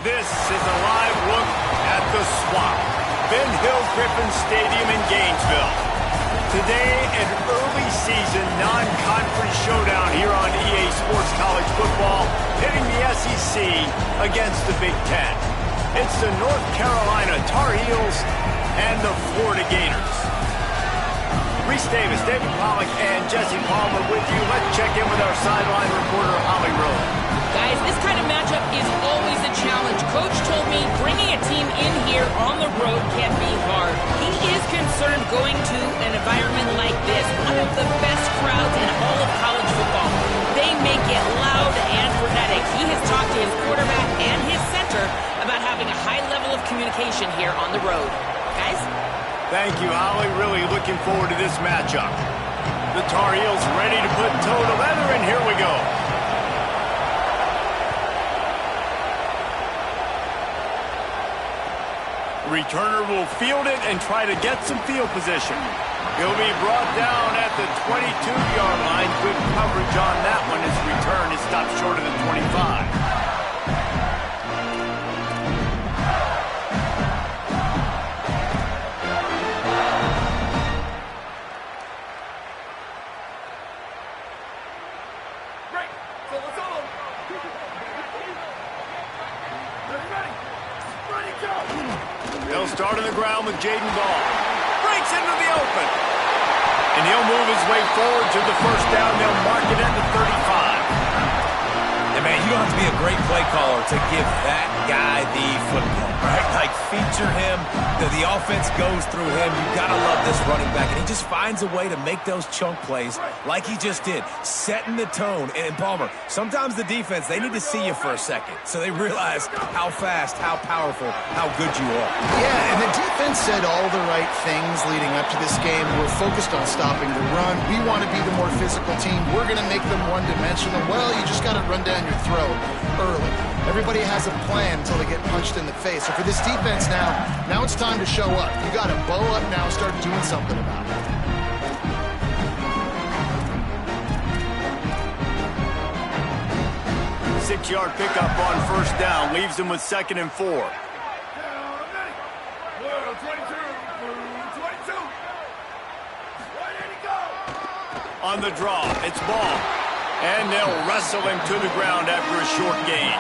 This is a live look at the Swamp, Ben Hill Griffin Stadium in Gainesville. Today, an early season non-conference showdown here on EA Sports College Football, pitting the SEC against the Big Ten. It's the North Carolina Tar Heels and the Florida Gators. Reese Davis, David Pollack, and Jesse Palmer with you. Let's check in with our sideline reporter, Holly Rowe. Guys, this kind of matchup is always a challenge. Coach told me bringing a team in here on the road can be hard. He is concerned going to an environment like this, one of the best crowds in all of college football. They make it loud and frenetic. He has talked to his quarterback and his center about having a high level of communication here on the road. Guys? Thank you, Holly. Really looking forward to this matchup. The Tar Heels ready to put toe to leather, and here we go. Returner will field it and try to get some field position. He'll be brought down at the 22-yard line. Good coverage on that one. His return is stopped short of the 25. They'll start on the ground with Jaden Ball. Breaks into the open. And he'll move his way forward to the first down. They'll mark it at the 35. And, man, you don't have to be a great play caller to give that guy the football, right? Like, feature him. The offense goes through him. You've got to love this running back. And he just finds a way to make those chunk plays like he just did, setting the tone. And, Palmer, sometimes the defense, they need to see you for a second so they realize how fast, how powerful, how good you are. Yeah, and the defense said all the right things leading up to this game. We're focused on stopping the run. We want to be the more physical team. We're going to make them one-dimensional. Well, you just got to run down your throat early. Everybody has a plan until they get punched in the face. So for this defense now it's time to show up. You got to bow up now and start doing something about it. Six-yard pickup on first down. Leaves them with 2nd and 4. On the draw, it's Ball. And they'll wrestle him to the ground after a short gain.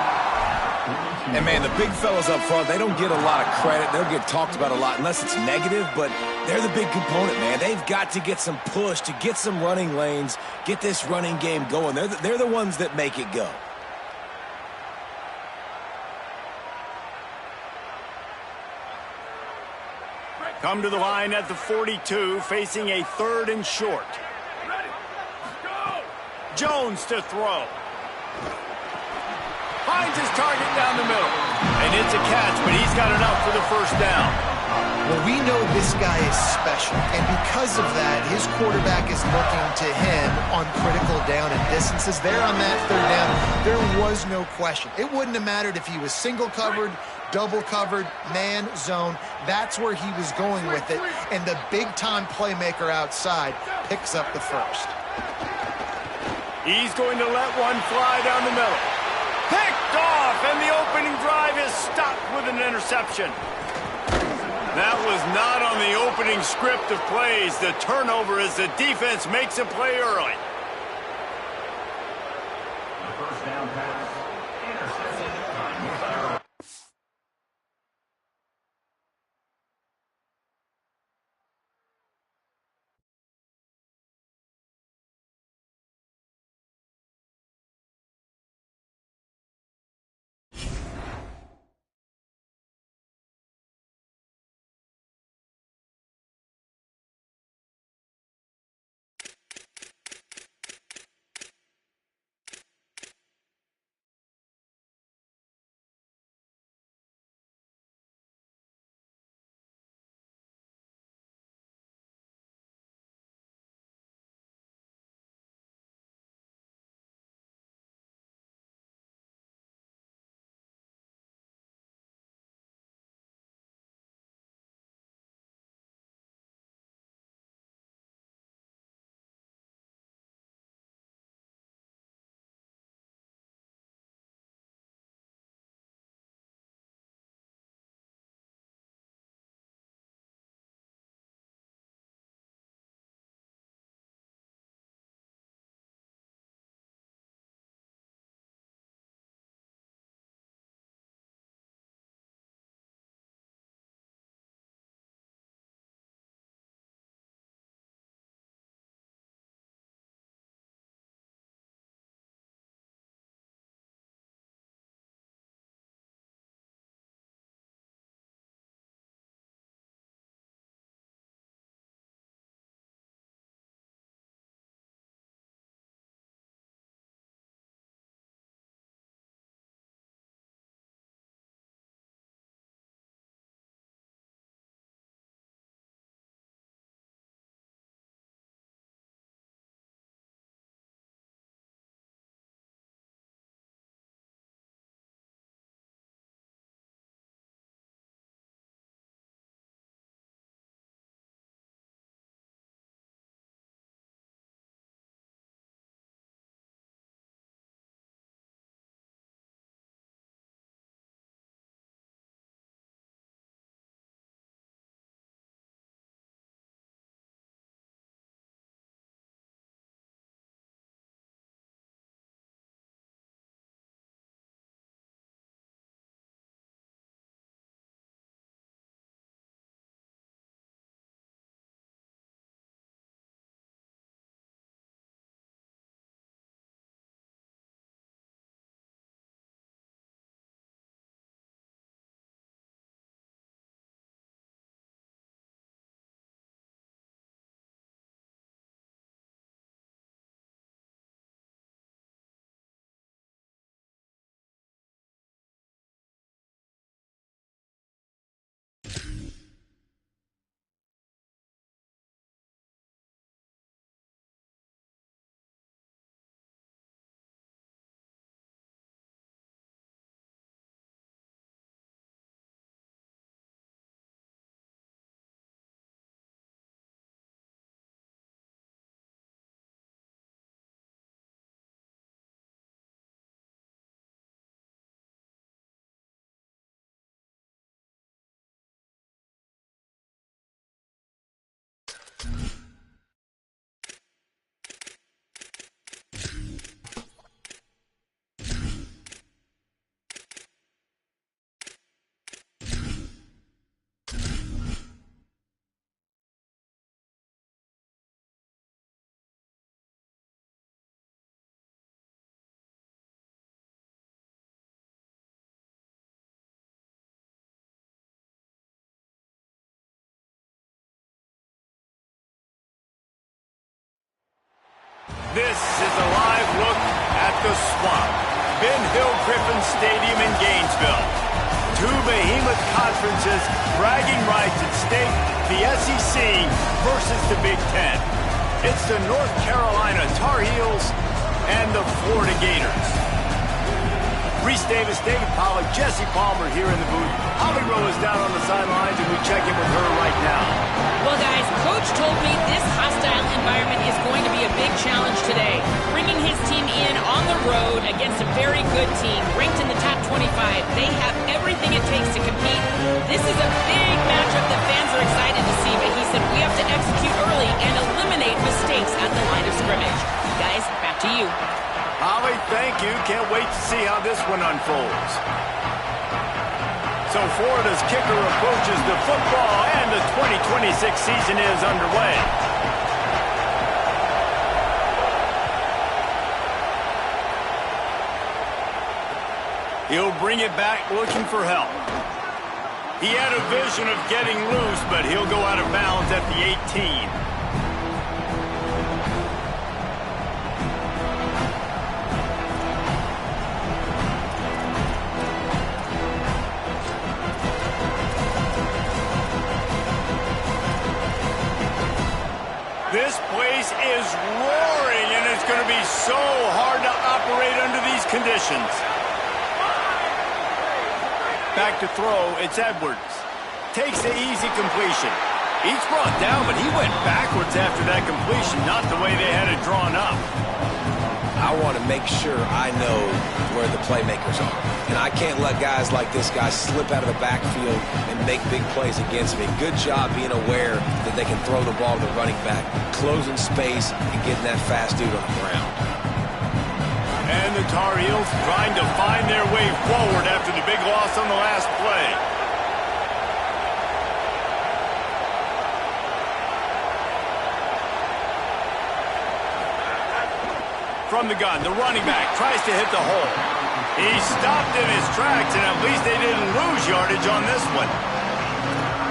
And, man, the big fellas up front, they don't get a lot of credit. They'll get talked about a lot unless it's negative, but they're the big component, man. They've got to get some push to get some running lanes, get this running game going. They're the ones that make it go. Come to the line at the 42, facing a 3rd and short. Jones to throw. Finds his target down the middle. And it's a catch, but he's got enough for the first down. Well, we know this guy is special, and because of that, his quarterback is looking to him on critical down and distances. There on that 3rd down, there was no question. It wouldn't have mattered if he was single covered, double covered, man, zone. That's where he was going with it, and the big-time playmaker outside picks up the first. He's going to let one fly down the middle. Picked off, and the opening drive is stopped with an interception. That was not on the opening script of plays. The turnover as the defense makes a play early. First down pass, intercepted. This is a live look at the Swamp, Ben Hill Griffin Stadium in Gainesville. Two behemoth conferences, bragging rights at stake, the SEC versus the Big Ten. It's the North Carolina Tar Heels and the Florida Gators. Reese Davis, David Pollack, Jesse Palmer here in the booth. Holly Rowe is down on the sidelines, and we check in with her right now. Well, guys, Coach told me this hostile environment is going to be a big challenge today. Bringing his team in on the road against a very good team, ranked in the top 25. They have everything it takes to compete. This is a big matchup that fans are excited to see, but he said we have to execute early and eliminate mistakes at the line of scrimmage. Guys, back to you. Holly, thank you. Can't wait to see how this one unfolds. So Florida's kicker approaches the football, and the 2026 season is underway. He'll bring it back looking for help. He had a vision of getting loose, but he'll go out of bounds at the 18. This place is roaring, and it's going to be so hard to operate under these conditions. Back to throw, it's Edwards. Takes the easy completion. He's brought down, but he went backwards after that completion, not the way they had it drawn up. I want to make sure I know where the playmakers are. And I can't let guys like this guy slip out of the backfield and make big plays against me. Good job being aware that they can throw the ball to the running back, closing space, and getting that fast dude on the ground. And the Tar Heels trying to find their way forward after the big loss on the last play. From the gun, the running back tries to hit the hole. He stopped in his tracks, and at least they didn't lose yardage on this one.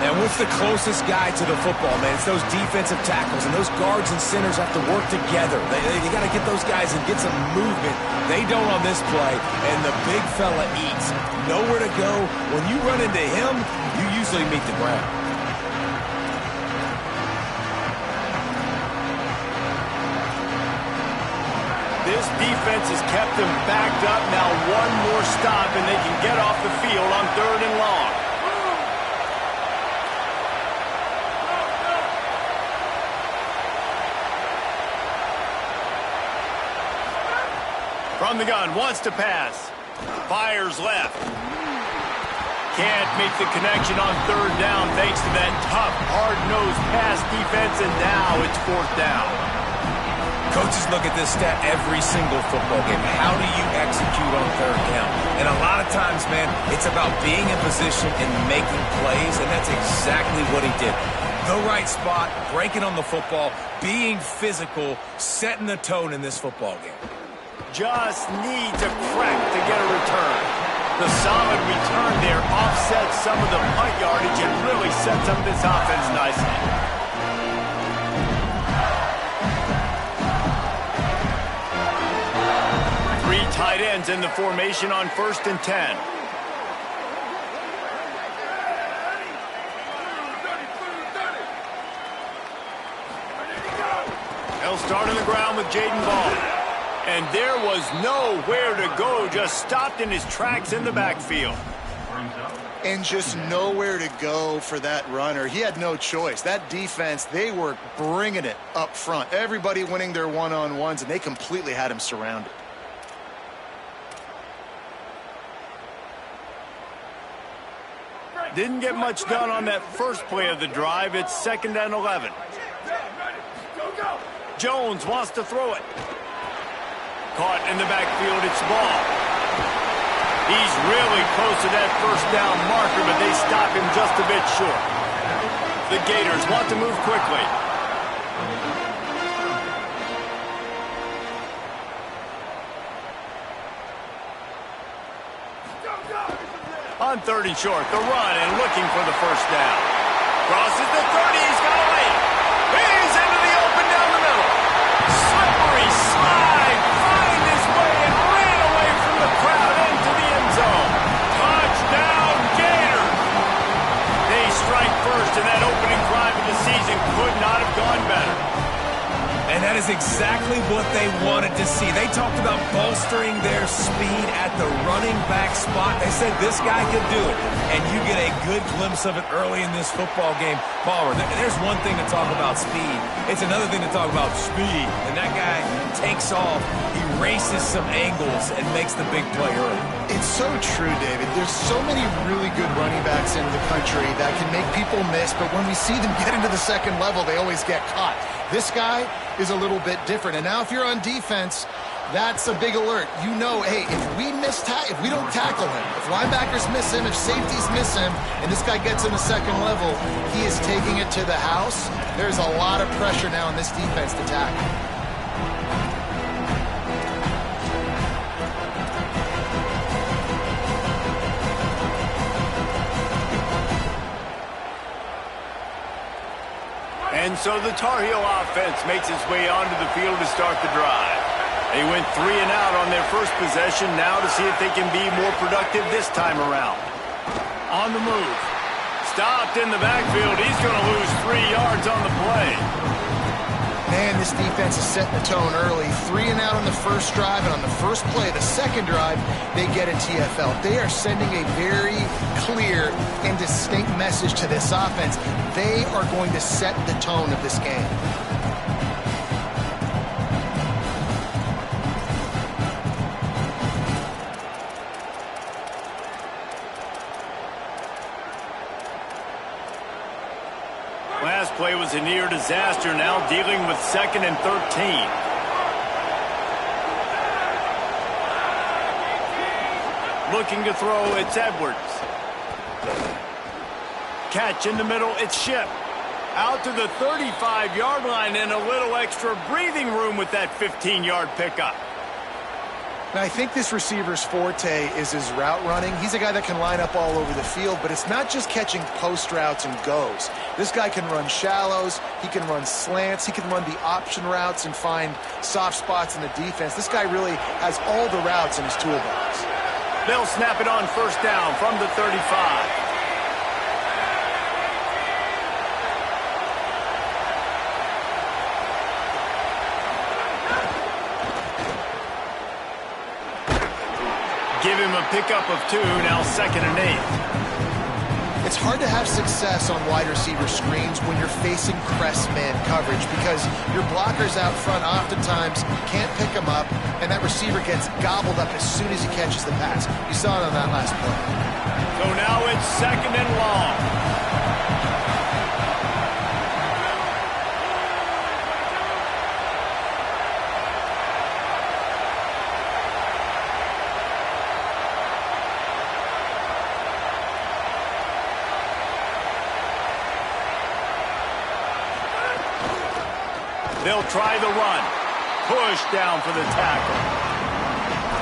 And what's the closest guy to the football, man? It's those defensive tackles, and those guards and centers have to work together. They got to get those guys and get some movement. They don't on this play, and the big fella eats. Nowhere to go. When you run into him, you usually meet the ground. This defense has kept them backed up. Now one more stop, and they can get off the field on 3rd and long. From the gun, wants to pass. Fires left. Can't make the connection on 3rd down thanks to that tough, hard-nosed pass defense, and now it's 4th down. Coaches look at this stat every single football game. How do you execute on 3rd down? And a lot of times, man, it's about being in position and making plays, and that's exactly what he did. The right spot, breaking on the football, being physical, setting the tone in this football game. Just needs a crack to get a return. The solid return there offsets some of the punt yardage and really sets up this offense nicely. Three tight ends in the formation on 1st and 10. They'll start on the ground with Jaden Ball. And there was nowhere to go, just stopped in his tracks in the backfield. And just nowhere to go for that runner. He had no choice. That defense, they were bringing it up front. Everybody winning their one-on-ones, and they completely had him surrounded. Didn't get much done on that first play of the drive. It's 2nd and 11. Jones wants to throw it. Caught in the backfield, it's Ball. He's really close to that 1st down marker, but they stop him just a bit short. The Gators want to move quickly. On 3rd and short, the run and looking for the 1st down. Crosses the 30, he's got a lead. He's into the open down the middle. Slippery season could not have gone better. And that is exactly what they wanted to see. They talked about bolstering their speed at the running back spot. They said this guy could do it. And you get a good glimpse of it early in this football game. Palmer, there's one thing to talk about speed. It's another thing to talk about speed. And that guy takes off. He races some angles and makes the big play early. It's so true, David. There's so many really good running backs in the country that can make people miss, but when we see them get into the second level, they always get caught. This guy is a little bit different. And now if you're on defense, that's a big alert. You know, hey, if we don't tackle him, if linebackers miss him, if safeties miss him, and this guy gets in the second level, he is taking it to the house. There's a lot of pressure now on this defense to tackle. And so the Tar Heel offense makes its way onto the field to start the drive. They went 3 and out on their first possession, now to see if they can be more productive this time around. On the move. Stopped in the backfield. He's going to lose 3 yards on the play. Man, this defense is setting the tone early. 3 and out on the first drive, and on the first play, the second drive, they get a TFL. They are sending a very clear and distinct message to this offense. They are going to set the tone of this game. Last play was a near disaster, now dealing with 2nd and 13. Looking to throw, it's Edwards. Catch in the middle, it's Shipp. Out to the 35-yard line and a little extra breathing room with that 15-yard pickup. Now, I think this receiver's forte is his route running. He's a guy that can line up all over the field, but it's not just catching post routes and goes. This guy can run shallows, he can run slants, he can run the option routes and find soft spots in the defense. This guy really has all the routes in his toolbox. They'll snap it on first down from the 35. Give him a pickup of 2, now 2nd and 8. It's hard to have success on wide receiver screens when you're facing press man coverage because your blockers out front oftentimes can't pick him up, and that receiver gets gobbled up as soon as he catches the pass. You saw it on that last play. So now it's 2nd and long. They'll try the run. Push down for the tackle.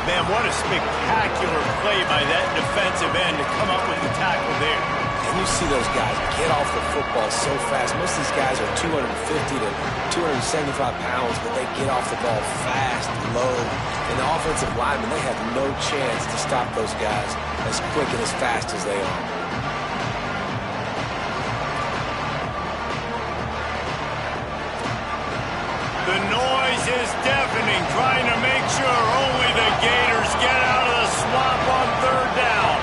Man, what a spectacular play by that defensive end to come up with the tackle there. And you see those guys get off the football so fast. Most of these guys are 250 to 275 pounds, but they get off the ball fast, low. And the offensive linemen, they have no chance to stop those guys as quick and as fast as they are. The noise is deafening, trying to make sure only the Gators get out of the swamp on 3rd down.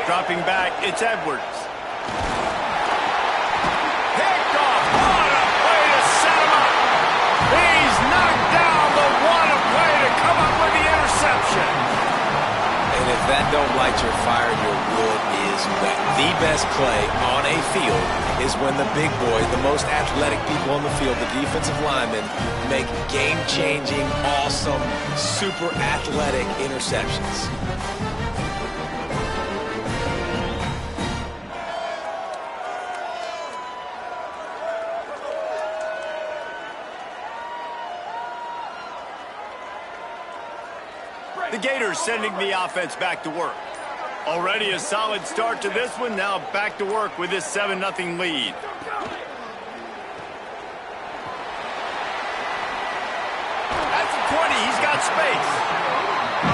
Dropping back, it's Edwards. Picked off. What a play to set him up. He's knocked down, but what a play to come up with the interception. And if that don't light your fire, your wood is wet. The best play on a field is when the big boys, the most athletic people on the field, the defensive linemen, make game-changing, awesome, super athletic interceptions. The Gators sending the offense back to work. Already a solid start to this one. Now back to work with this 7-0 lead. At the 20, he's got space.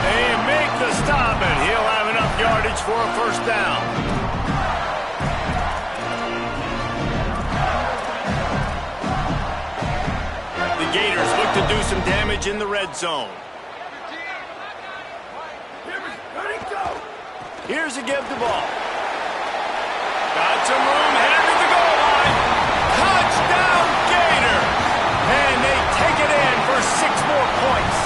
They make the stop, and he'll have enough yardage yards for a first down. The Gators look to do some damage in the red zone. Here's a give the ball. Got some room, headed to the goal line. Touchdown, Gator! And they take it in for 6 more points.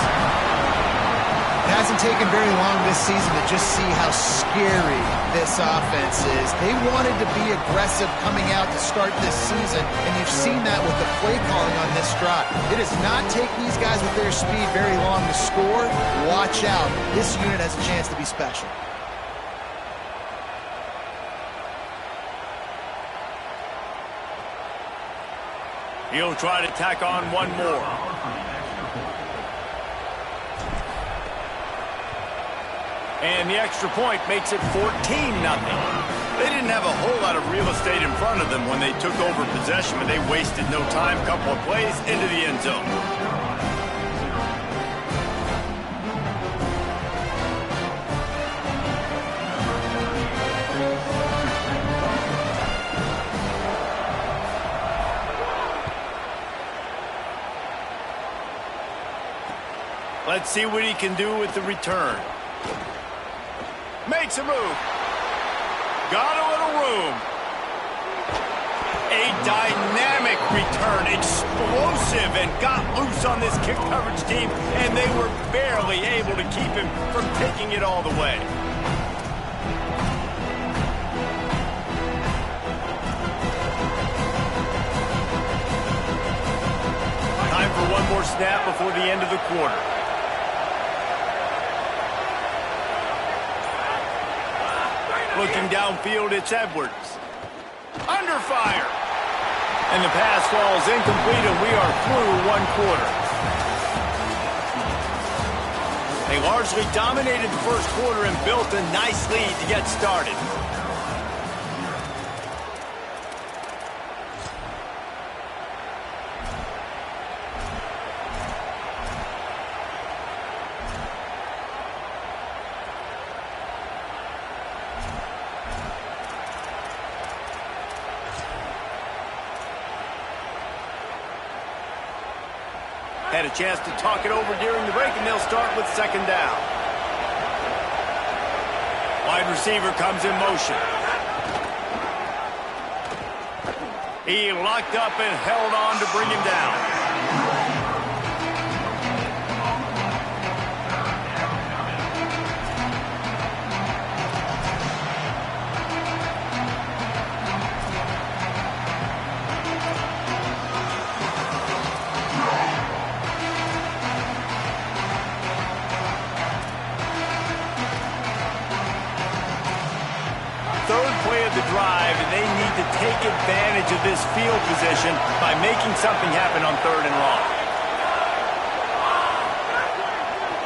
It hasn't taken very long this season to just see how scary this offense is. They wanted to be aggressive coming out to start this season, and you've seen that with the play calling on this drive. It does not take these guys with their speed very long to score. Watch out. This unit has a chance to be special. He'll try to tack on one more. And the extra point makes it 14-0. They didn't have a whole lot of real estate in front of them when they took over possession, but they wasted no time. Couple of plays into the end zone. Let's see what he can do with the return. Makes a move. Got a little room. A dynamic return. Explosive, and got loose on this kick coverage team, and they were barely able to keep him from taking it all the way. Time for one more snap before the end of the quarter. Looking downfield, it's Edwards. Under fire. And the pass falls incomplete, and we are through one quarter. They largely dominated the first quarter and built a nice lead to get started. Had a chance to talk it over during the break, and they'll start with second down. Wide receiver comes in motion. He locked up and held on to bring him down. Third play of the drive, and they need to take advantage of this field position by making something happen on 3rd and long.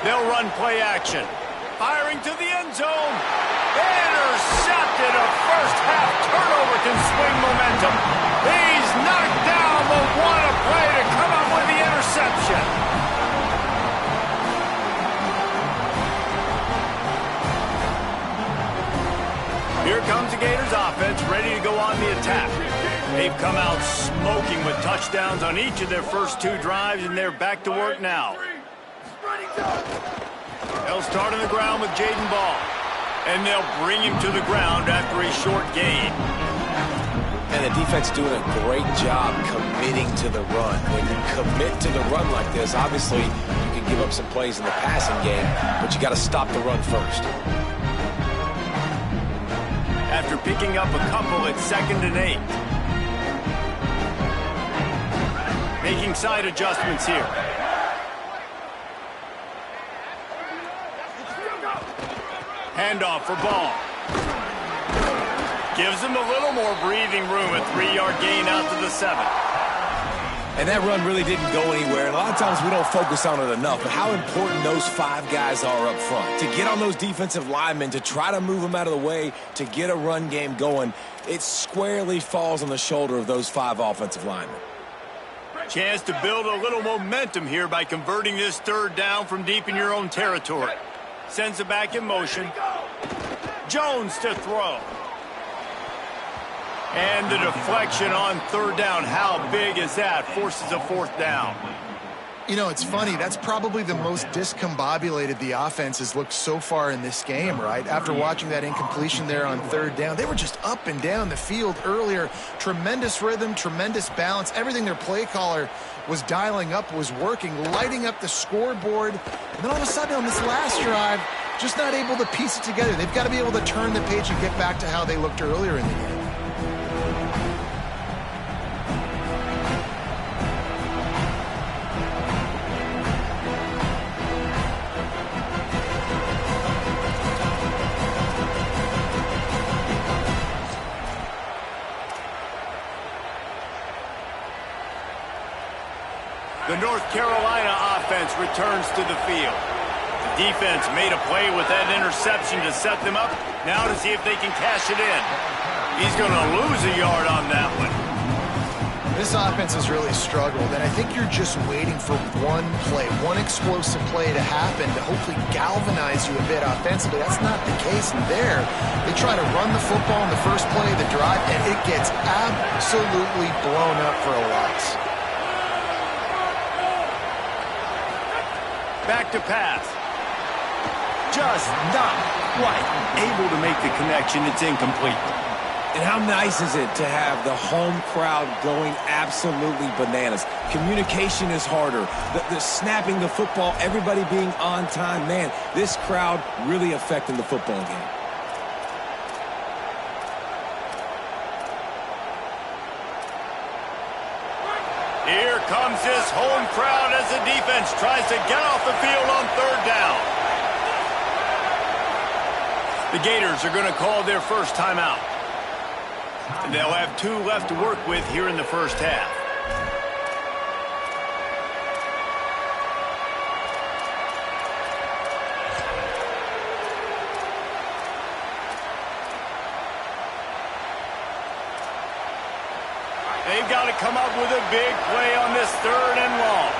They'll run play action. Firing to the end zone. Intercepted. A first half turnover can swing momentum. He's knocked down, but what a play to come up with the interception. Here comes the Gators offense, ready to go on the attack. They've come out smoking with touchdowns on each of their first 2 drives, and they're back to work now. They'll start on the ground with Jaden Ball, and they'll bring him to the ground after a short gain. And the defense doing a great job committing to the run. When you commit to the run like this, obviously you can give up some plays in the passing game, but you got to stop the run first. After picking up a couple, it's 2nd and 8. Making side adjustments here. Handoff for Ball. Gives him a little more breathing room. A 3-yard gain out to the 7. And that run really didn't go anywhere. And a lot of times we don't focus on it enough, but how important those 5 guys are up front. To get on those defensive linemen, to try to move them out of the way, to get a run game going, it squarely falls on the shoulder of those 5 offensive linemen. Chance to build a little momentum here by converting this 3rd down from deep in your own territory. Sends it back in motion. Jones to throw. And the deflection on third down. How big is that? Forces a fourth down. You know, it's funny. That's probably the most discombobulated the offense has looked so far in this game, right? After watching that incompletion there on third down, they were just up and down the field earlier. Tremendous rhythm, tremendous balance. Everything their play caller was dialing up was working, lighting up the scoreboard. And then all of a sudden on this last drive, just not able to piece it together. They've got to be able to turn the page and get back to how they looked earlier in the game. The North Carolina offense returns to the field. The defense made a play with that interception to set them up. Now to see if they can cash it in. He's going to lose a yard on that one. This offense has really struggled, and I think you're just waiting for one play, one explosive play to happen to hopefully galvanize you a bit offensively. That's not the case there. They try to run the football in the first play of the drive, and it gets absolutely blown up for a loss. Back to pass. Just not quite able to make the connection. It's incomplete. And how nice is it to have the home crowd going absolutely bananas? Communication is harder. The snapping the football, everybody being on time. Man, this crowd really affecting the football game. Here comes this home crowd as the defense tries to get off the field on third down. The Gators are going to call their first timeout. And they'll have 2 left to work with here in the first half. They've got to come up with a big play on this third and long.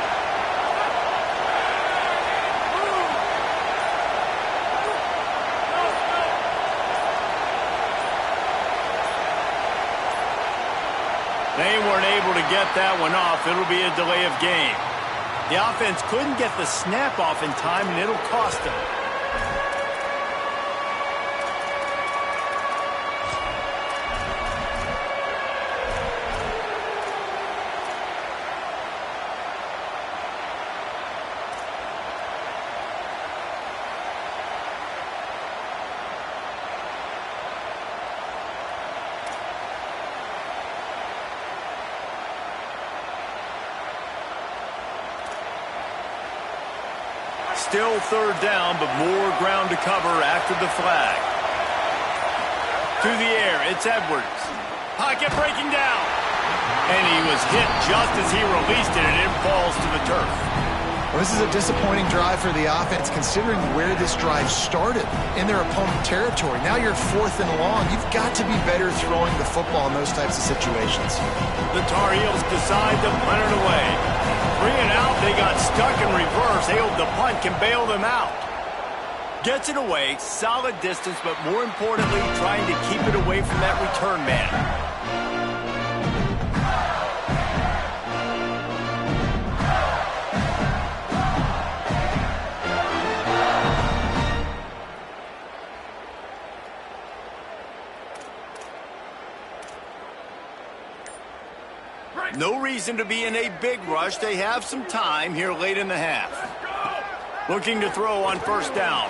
They weren't able to get that one off. It'll be a delay of game. The offense couldn't get the snap off in time, and it'll cost them. Still third down, but more ground to cover after the flag. To the air, it's Edwards. Pocket breaking down. And he was hit just as he released it, and it falls to the turf. Well, this is a disappointing drive for the offense, considering where this drive started, in their opponent territory. Now you're 4th and long. You've got to be better throwing the football in those types of situations. The Tar Heels decide to punt it away. 3 and out, they got stuck in reverse. They hope the punt can bail them out. Gets it away, solid distance, but more importantly, trying to keep it away from that return man. No reason to be in a big rush. They have some time here late in the half. Looking to throw on first down.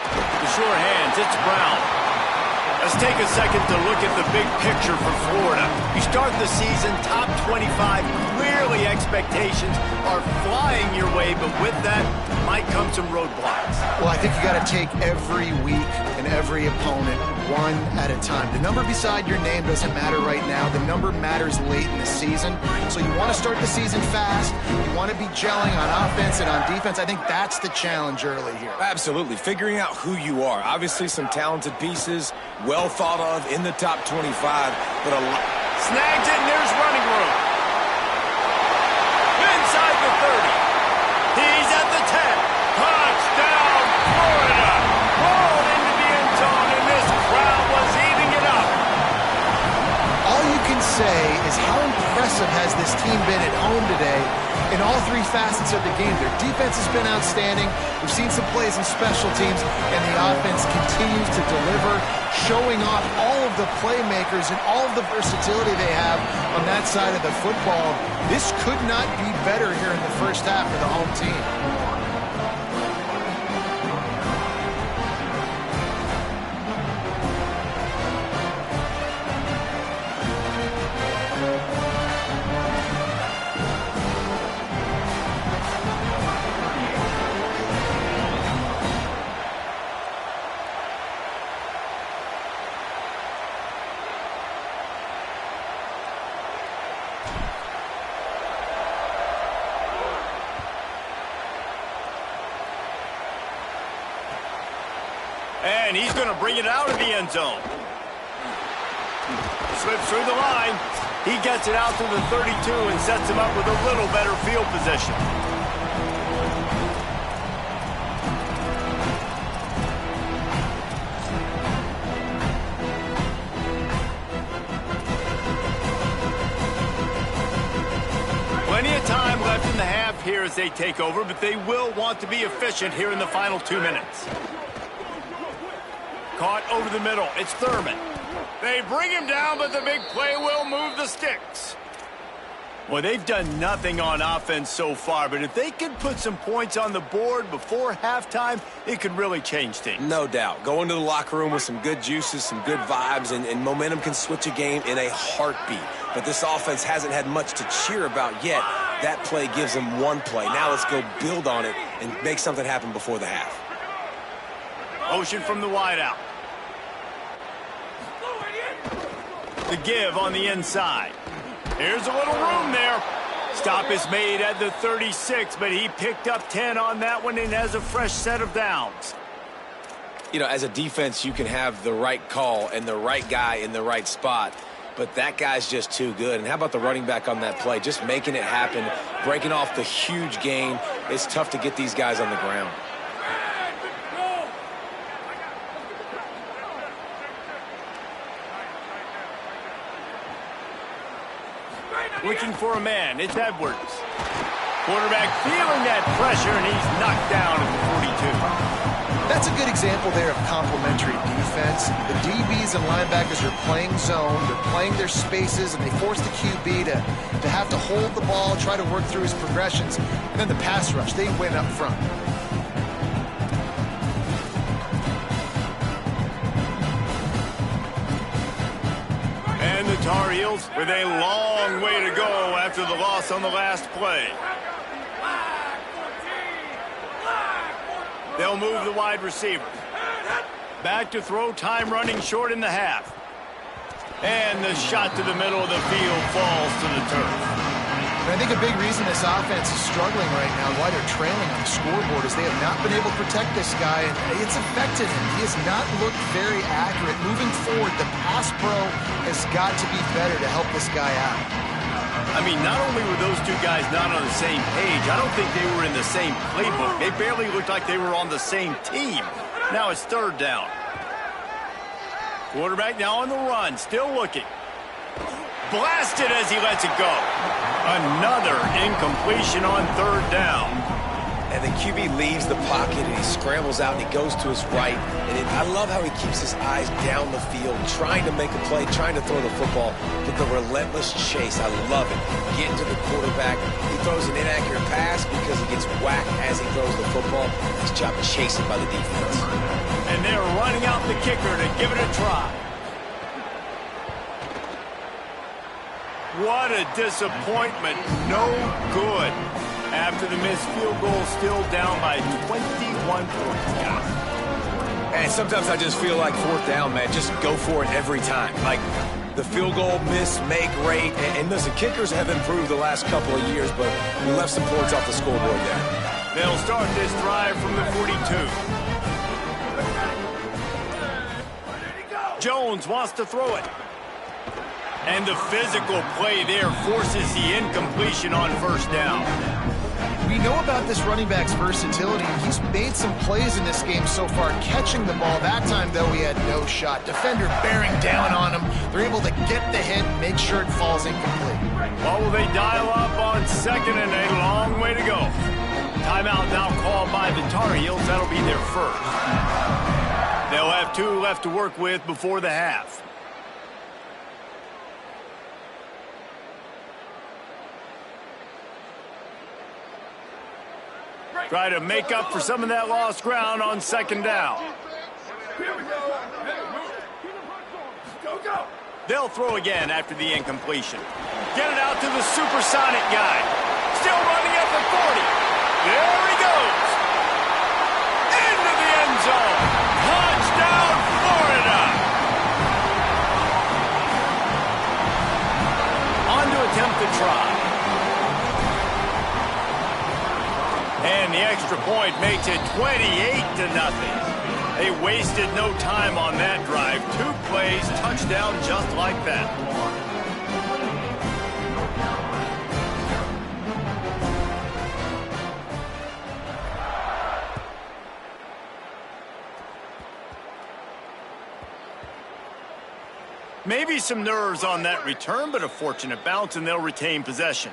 The sure hands, it's Brown. Let's take a second to look at the big picture for Florida. You start the season top 25. Clearly expectations are flying your way, but with that might come some roadblocks. Well, I think you got to take every week and every opponent one at a time. The number beside your name doesn't matter right now. The number matters late in the season. So you want to start the season fast. You want to be gelling on offense and on defense. I think that's the challenge early here. Absolutely. Figuring out who you are. Obviously some talented pieces, well thought of in the top 25, but a lot. Snags it, and there's running room. Inside the 30. He's at the 10. Touchdown, Florida. Rolled into the end zone, and this say is how impressive has this team been at home today in all three facets of the game. Their defense has been outstanding. We've seen some plays in special teams, and the offense continues to deliver, showing off all of the playmakers and all of the versatility they have on that side of the football. This could not be better here in the first half for the home team. And he's going to bring it out of the end zone. Slips through the line. He gets it out to the 32 and sets him up with a little better field position. Plenty of time left in the half here as they take over, but they will want to be efficient here in the final 2 minutes. Caught over the middle. It's Thurman. They bring him down, but the big play will move the sticks. Well, they've done nothing on offense so far, but if they can put some points on the board before halftime, it could really change things. No doubt. Go into the locker room with some good juices, some good vibes, and momentum can switch a game in a heartbeat. But this offense hasn't had much to cheer about yet. That play gives them one play. Now let's go build on it and make something happen before the half. Motion from the wideout. The give on the inside. Here's a little room there. Stop is made at the 36, but he picked up 10 on that one and has a fresh set of downs. You know, as a defense, you can have the right call and the right guy in the right spot, but that guy's just too good. And how about the running back on that play? Just making it happen, breaking off the huge gain. It's tough to get these guys on the ground. Looking for a man. It's Edwards. Quarterback feeling that pressure, and he's knocked down at the 42. That's a good example there of complementary defense. The DBs and linebackers are playing zone. They're playing their spaces, and they force the QB to have to hold the ball, try to work through his progressions. And then the pass rush, they win up front. And the Tar Heels with a long way to go after the loss on the last play. They'll move the wide receiver. Back to throw, time running short in the half. And the shot to the middle of the field falls to the turf. And I think a big reason this offense is struggling right now, why they're trailing on the scoreboard, is they have not been able to protect this guy, and it's affected him. He has not looked very accurate. Moving forward, the pass pro has got to be better to help this guy out. I mean, not only were those two guys not on the same page, I don't think they were in the same playbook. They barely looked like they were on the same team. Now it's third down. Quarterback now on the run, still looking. Blasted as he lets it go. Another incompletion on third down. And the QB leaves the pocket, and he scrambles out, and he goes to his right. And I love how he keeps his eyes down the field, trying to make a play, trying to throw the football, but the relentless chase, I love it. Getting to the quarterback. He throws an inaccurate pass because he gets whacked as he throws the football. Nice job chasing by the defense. And they're running out the kicker to give it a try. What a disappointment. No good. After the missed field goal, still down by 21 points. And sometimes I just feel like fourth down, man. Just go for it every time. Like the field goal miss, make rate. And listen, kickers have improved the last couple of years, but we left some points off the scoreboard there. They'll start this drive from the 42. Jones wants to throw it. And the physical play there forces the incompletion on first down. We know about this running back's versatility. He's made some plays in this game so far, catching the ball. That time, though, he had no shot. Defender bearing down on him. They're able to get the hit, make sure it falls incomplete. What will they dial up on second and a long way to go? Timeout now called by the Tar Heels. That'll be their first. They'll have 2 left to work with before the half. Try to make up for some of that lost ground on second down. They'll throw again after the incompletion. Get it out to the supersonic guy. Still running at the 40. There he goes. Into the end zone. Touchdown, Florida. On to attempt the try. And the extra point makes it 28-0. They wasted no time on that drive. 2 plays, touchdown just like that. Maybe some nerves on that return, but a fortunate bounce, and they'll retain possession.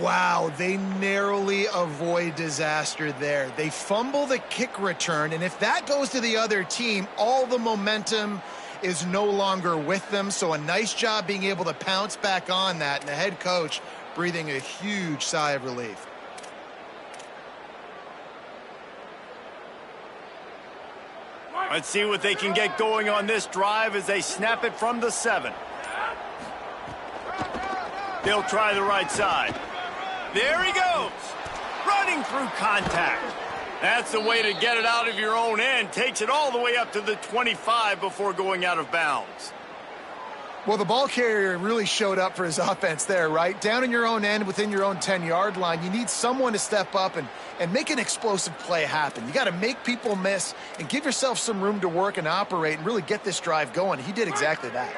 Wow, they narrowly avoid disaster there. They fumble the kick return, and if that goes to the other team, all the momentum is no longer with them. So a nice job being able to pounce back on that, and the head coach breathing a huge sigh of relief. Let's see what they can get going on this drive as they snap it from the 7. They'll try the right side. There he goes. Running through contact. That's the way to get it out of your own end. Takes it all the way up to the 25 before going out of bounds. Well, the ball carrier really showed up for his offense there, right? Down in your own end, within your own 10-yard line, you need someone to step up and make an explosive play happen. You got to make people miss and give yourself some room to work and operate and really get this drive going. He did exactly that.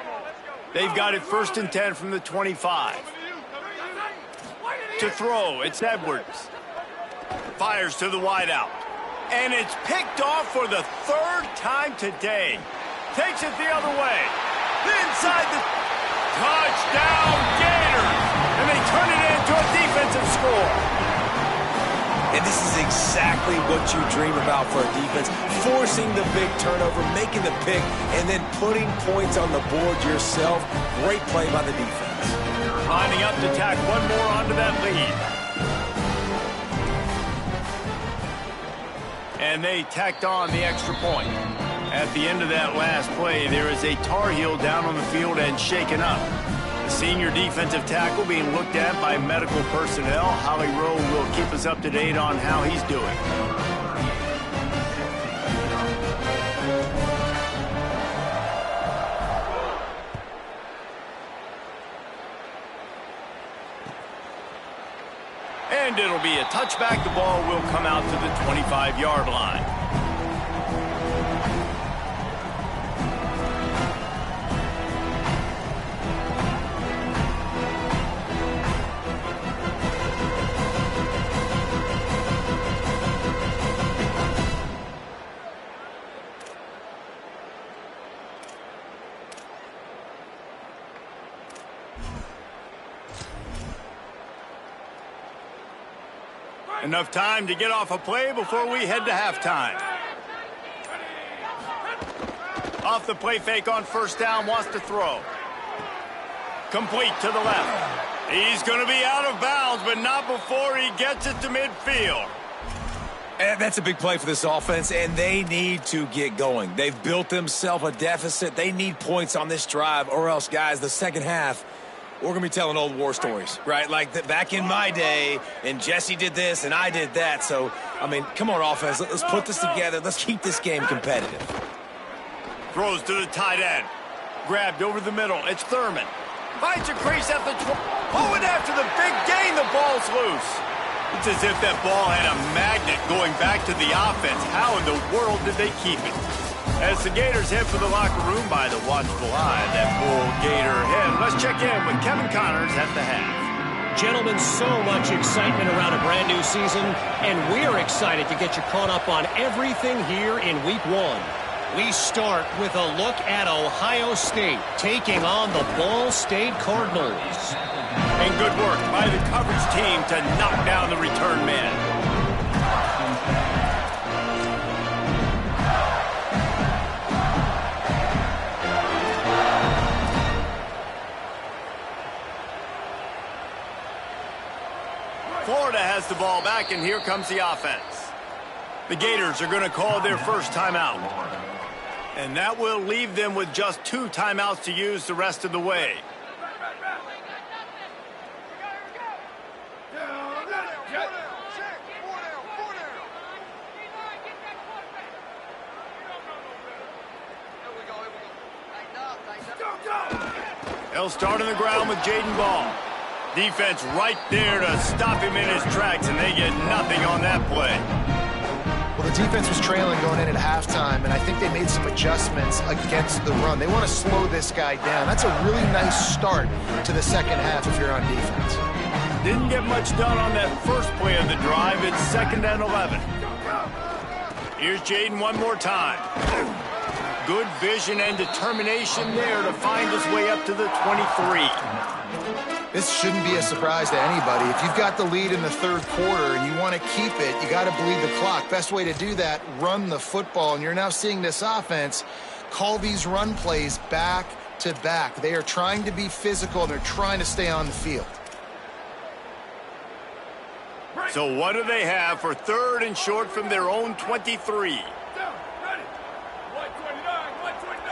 They've got it 1st and 10 from the 25. To throw, it's Edwards. Fires to the wideout. And it's picked off for the 3rd time today. Takes it the other way. Inside the touchdown Gators. And they turn it into a defensive score. And this is exactly what you dream about for a defense. Forcing the big turnover, making the pick, and then putting points on the board yourself. Great play by the defense. Lining up to tack one more onto that lead. And they tacked on the extra point. At the end of that last play, there is a Tar Heel down on the field and shaken up. The senior defensive tackle being looked at by medical personnel. Holly Rowe will keep us up to date on how he's doing. And it'll be a touchback. The ball will come out to the 25-yard line. Enough time to get off a play before we head to halftime. Off the play fake on 1st down, wants to throw. Complete to the left. He's going to be out of bounds, but not before he gets it to midfield. And that's a big play for this offense, and they need to get going. They've built themselves a deficit. They need points on this drive, or else, guys, the second half, we're going to be telling old war stories, right? Like back in my day, and Jesse did this, and I did that. So, I mean, come on, offense. Let's put this together. Let's keep this game competitive. Throws to the tight end. Grabbed over the middle. It's Thurman. Finds a crease at the 20. Oh, and after the big gain, the ball's loose. It's as if that ball had a magnet going back to the offense. How in the world did they keep it? As the Gators head for the locker room by the watchful eye, that full Gator head. Let's check in with Kevin Connors at the half. Gentlemen, so much excitement around a brand new season, and we're excited to get you caught up on everything here in Week 1. We start with a look at Ohio State taking on the Ball State Cardinals. And good work by the coverage team to knock down the return man. Florida has the ball back, and here comes the offense. The Gators are going to call their first timeout. And that will leave them with just 2 timeouts to use the rest of the way. They'll start on the ground with Jaden Ball. Defense right there to stop him in his tracks, and they get nothing on that play. Well, the defense was trailing going in at halftime, and I think they made some adjustments against the run. They want to slow this guy down. That's a really nice start to the second half if you're on defense. Didn't get much done on that first play of the drive. It's 2nd and 11. Here's Jaden one more time. Good vision and determination there to find his way up to the 23. This shouldn't be a surprise to anybody. If you've got the lead in the third quarter and you want to keep it, you got to bleed the clock. Best way to do that, run the football. And you're now seeing this offense call these run plays back to back. They are trying to be physical, and they're trying to stay on the field. So what do they have for 3rd and short from their own 23?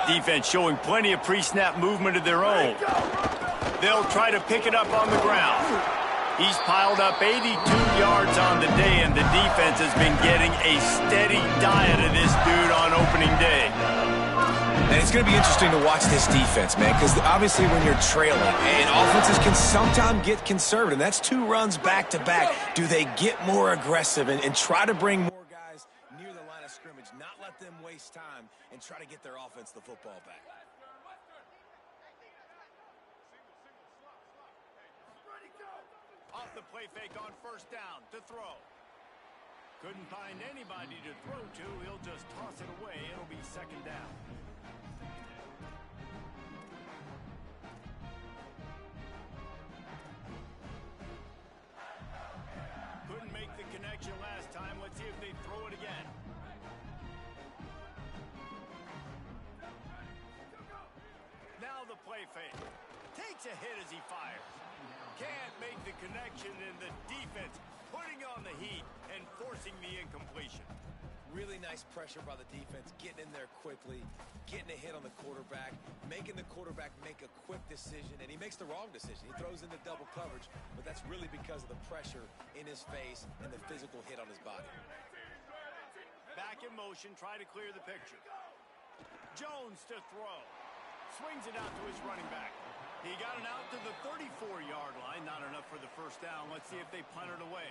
Defense showing plenty of pre-snap movement of their own. They'll try to pick it up on the ground. He's piled up 82 yards on the day, and the defense has been getting a steady diet of this dude on opening day. And it's going to be interesting to watch this defense, man, because obviously when you're trailing, and offenses can sometimes get conservative. That's 2 runs back-to-back. Do they get more aggressive and try to bring more guys near the line of scrimmage, not let them waste time, and try to get their offense the football back? Off the play fake on 1st down to throw. Couldn't find anybody to throw to. He'll just toss it away. It'll be 2nd down. Couldn't make the connection last time. Let's see if they throw it again. Now the play fake. Takes a hit as he fires. Can't make the connection, and the defense putting on the heat and forcing the incompletion. Really nice pressure by the defense, getting in there quickly, getting a hit on the quarterback, making the quarterback make a quick decision, and he makes the wrong decision. He throws into double coverage, but that's really because of the pressure in his face and the physical hit on his body. Back in motion, try to clear the picture. Jones to throw. Swings it out to his running back. He got it out to the 34-yard line. Not enough for the 1st down. Let's see if they punt it away.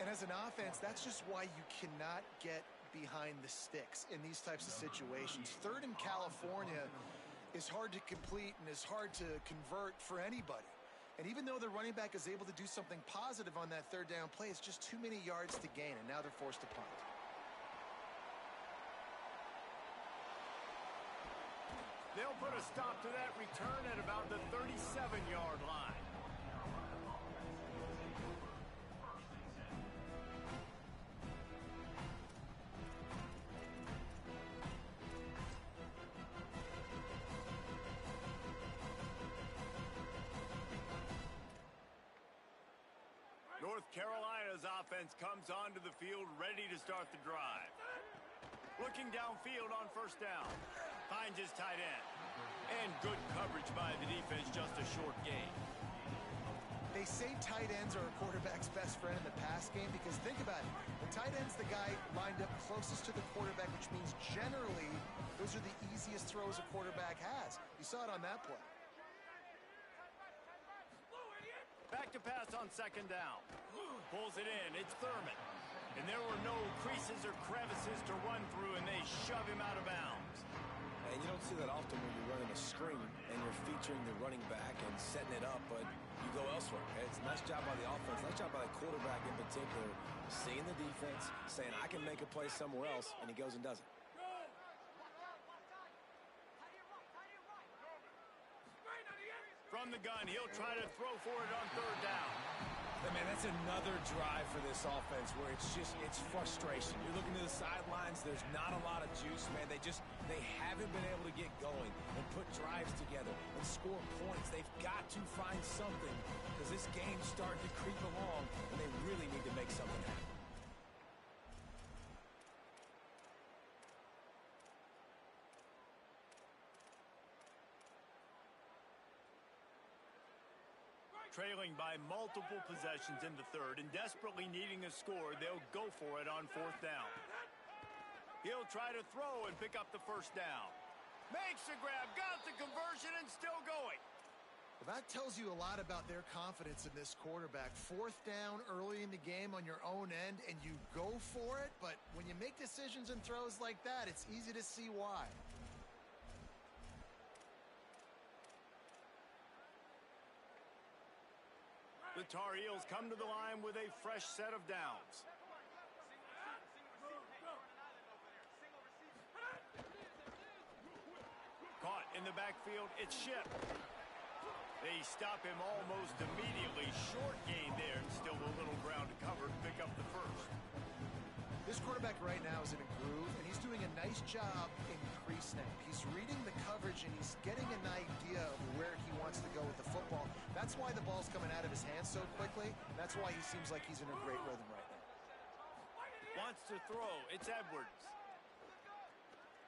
And as an offense, that's just why you cannot get behind the sticks in these types of situations. 3rd in California is hard to complete and is hard to convert for anybody. And even though the running back is able to do something positive on that 3rd down play, it's just too many yards to gain, and now they're forced to punt. They'll put a stop to that return at about the 37-yard line. North Carolina's offense comes onto the field ready to start the drive. Looking downfield on 1st down. Finds his tight end. And good coverage by the defense, just a short gain. They say tight ends are a quarterback's best friend in the pass game because think about it. The tight end's the guy lined up closest to the quarterback, which means generally those are the easiest throws a quarterback has. You saw it on that play. Back to pass on 2nd down. Pulls it in. It's Thurman. And there were no creases or crevices to run through, and they shove him out of bounds. And, you know, don't see that often when you're running a screen and you're featuring the running back and setting it up, but you go elsewhere. It's a nice job by the offense, nice job by the quarterback in particular, seeing the defense, saying I can make a play somewhere else, and he goes and does it. From the gun, he'll try to throw for it on third down. But man, that's another drive for this offense where it's frustration. You're looking to the sidelines, there's not a lot of juice, man. They haven't been able to get going and put drives together and score points. They've got to find something because this game's starting to creep along and they really need to make something happen. Trailing by multiple possessions in the third and desperately needing a score, they'll go for it on fourth down. He'll try to throw and pick up the first down. Makes the grab, got the conversion, and still going. Well, that tells you a lot about their confidence in this quarterback. Fourth down early in the game on your own end, and you go for it, but when you make decisions and throws like that, it's easy to see why. The Tar Heels come to the line with a fresh set of downs. Caught in the backfield, it's Shipp. They stop him almost immediately. Short gain there, and still a little ground to cover to pick up the first. This quarterback right now is in a groove, and he's doing a nice job in pre-snap. He's reading the coverage, and he's getting an idea of where he wants to go with the football. That's why the ball's coming out of his hands so quickly. That's why he seems like he's in a great rhythm right now. Wants to throw. It's Edwards.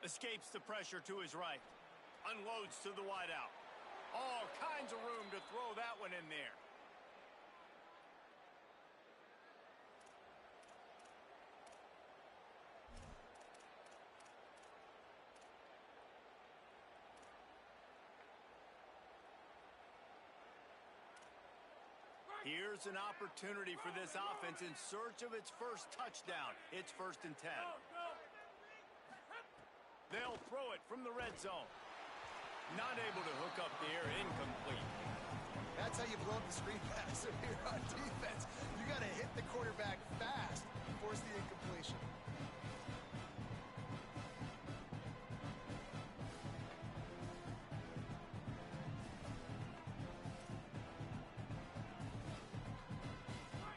Escapes the pressure to his right. Unloads to the wideout. All kinds of room to throw that one in there. Here's an opportunity for this offense in search of its first touchdown. It's 1st and 10. They'll throw it from the red zone. Not able to hook up there, incomplete. That's how you blow up the screen pass if you're on defense. You got to hit the quarterback fast and force the incompletion.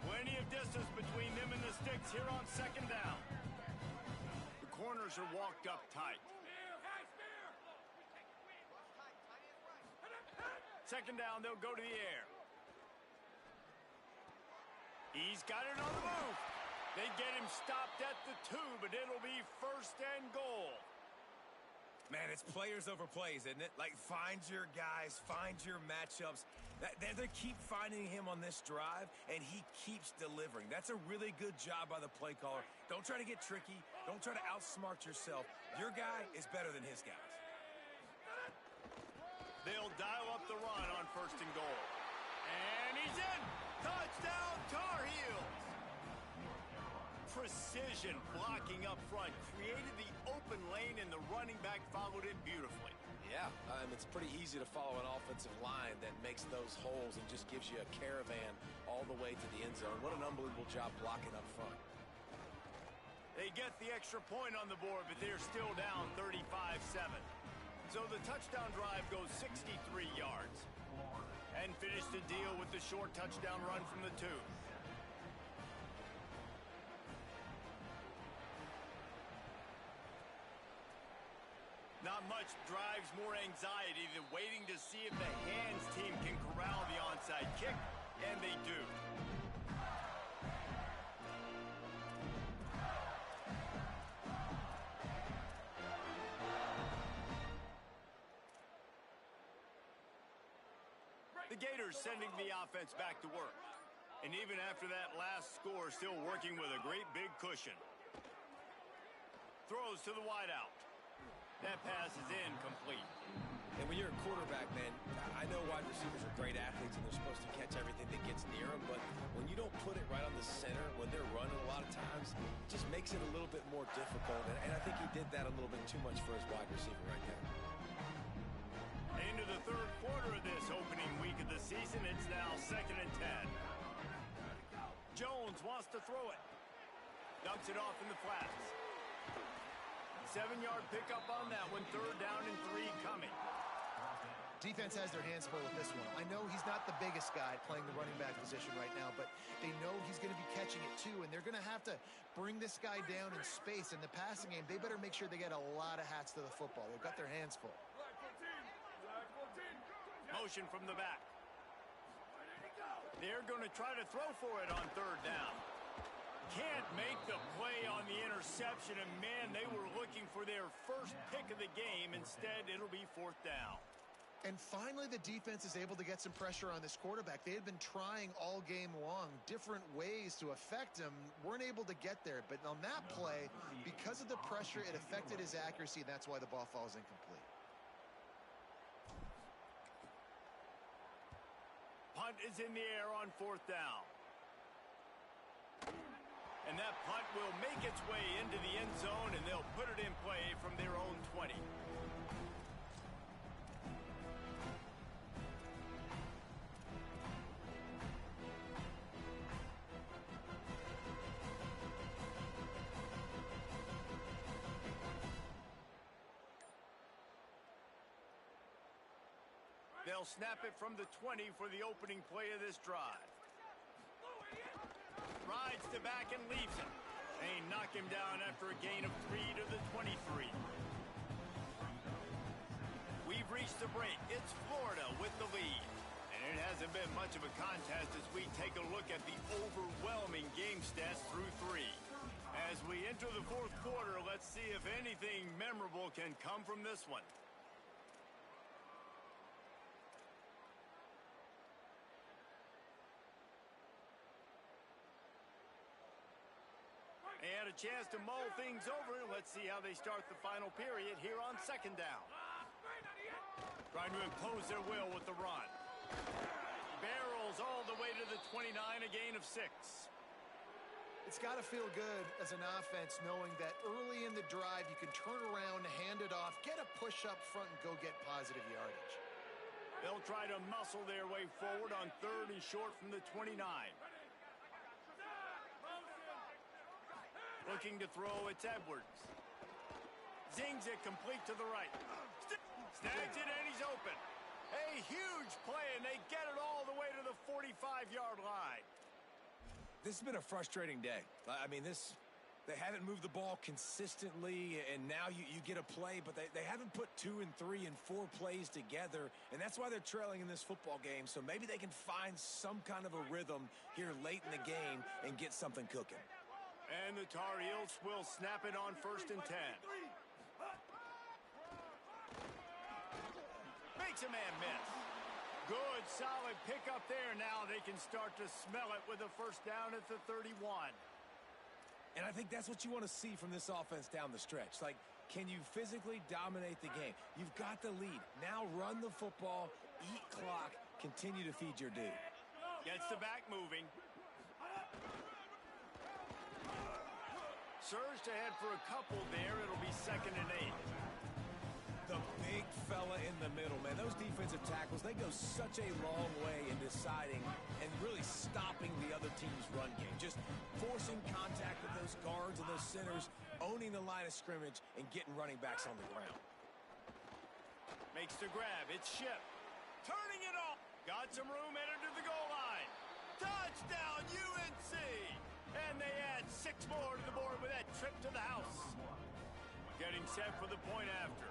Plenty of distance between them and the sticks here on 2nd down. The corners are walked up tight. 2nd down, they'll go to the air. He's got it on the move. They get him stopped at the 2, but it'll be 1st and goal. Man, it's players over plays, isn't it? Like, find your guys, find your matchups. They keep finding him on this drive, and he keeps delivering. That's a really good job by the play caller. Don't try to get tricky. Don't try to outsmart yourself. Your guy is better than his guys. They'll dial up the run on 1st and goal. And he's in! Touchdown, Tar Heels! Precision blocking up front created the open lane, and the running back followed it beautifully. Yeah, it's pretty easy to follow an offensive line that makes those holes and just gives you a caravan all the way to the end zone. What an unbelievable job blocking up front. They get the extra point on the board, but they're still down 35-7. So the touchdown drive goes 63 yards. And finished the deal with the short touchdown run from the 2. Not much drives more anxiety than waiting to see if the hands team can corral the onside kick, and they do. The Gators sending the offense back to work. And even after that last score, still working with a great big cushion. Throws to the wideout. That pass is incomplete. And when you're a quarterback, man, I know wide receivers are great athletes and they're supposed to catch everything that gets near them, but when you don't put it right on the center, when they're running a lot of times, it just makes it a little bit more difficult. And I think he did that a little bit too much for his wide receiver right there. Into the third quarter of this opening week of the season, it's now 2nd and 10. Jones wants to throw it. Dumps it off in the flats. 7-yard pickup on that one. 3rd down and 3 coming. Defense has their hands full with this one. I know he's not the biggest guy playing the running back position right now, but they know he's going to be catching it too, and they're going to have to bring this guy down in space. In the passing game, they better make sure they get a lot of hats to the football. They've got their hands full. Motion from the back. They're going to try to throw for it on 3rd down. Can't make the play on the interception, and man, they were looking for their first pick of the game. Instead, it'll be 4th down. And finally, the defense is able to get some pressure on this quarterback. They had been trying all game long different ways to affect him, weren't able to get there. But on that play, because of the pressure, it affected his accuracy, and that's why the ball falls incomplete. Punt is in the air on 4th down. And that punt will make its way into the end zone, and they'll put it in play from their own 20. They'll snap it from the 20 for the opening play of this drive. Rides to back and leaves him. They knock him down after a gain of 3 to the 23. We've reached the break. It's Florida with the lead. And it hasn't been much of a contest as we take a look at the overwhelming game stats through 3. As we enter the 4th quarter, let's see if anything memorable can come from this one. They had a chance to mull things over. Let's see how they start the final period here on 2nd down. Trying to impose their will with the run. Barrels all the way to the 29, a gain of 6. It's got to feel good as an offense knowing that early in the drive you can turn around, hand it off, get a push up front, and go get positive yardage. They'll try to muscle their way forward on 3rd and short from the 29. Looking to throw, it's Edwards. Zings it complete to the right. Snags it, and he's open. A huge play, and they get it all the way to the 45-yard line. This has been a frustrating day. I mean, they haven't moved the ball consistently, and now you get a play, but they haven't put 2 and 3 and 4 plays together, and that's why they're trailing in this football game. So maybe they can find some kind of a rhythm here late in the game and get something cooking. And the Tar Heels will snap it on 1st and 10. Makes a man miss. Good, solid pickup there. Now they can start to smell it with a 1st down at the 31. And I think that's what you want to see from this offense down the stretch. Like, can you physically dominate the game? You've got the lead. Now run the football, eat clock, continue to feed your dude. Gets the back moving. Surged ahead for a couple there. It'll be 2nd and 8. The big fella in the middle, man. Those defensive tackles, they go such a long way in deciding and really stopping the other team's run game. Just forcing contact with those guards and those centers, owning the line of scrimmage, and getting running backs on the ground. Makes the grab. It's Ship. Turning it off. Got some room headed to the goal line. Touchdown, UNC! And they add 6 more to the board with that trip to the house. Getting set for the point after.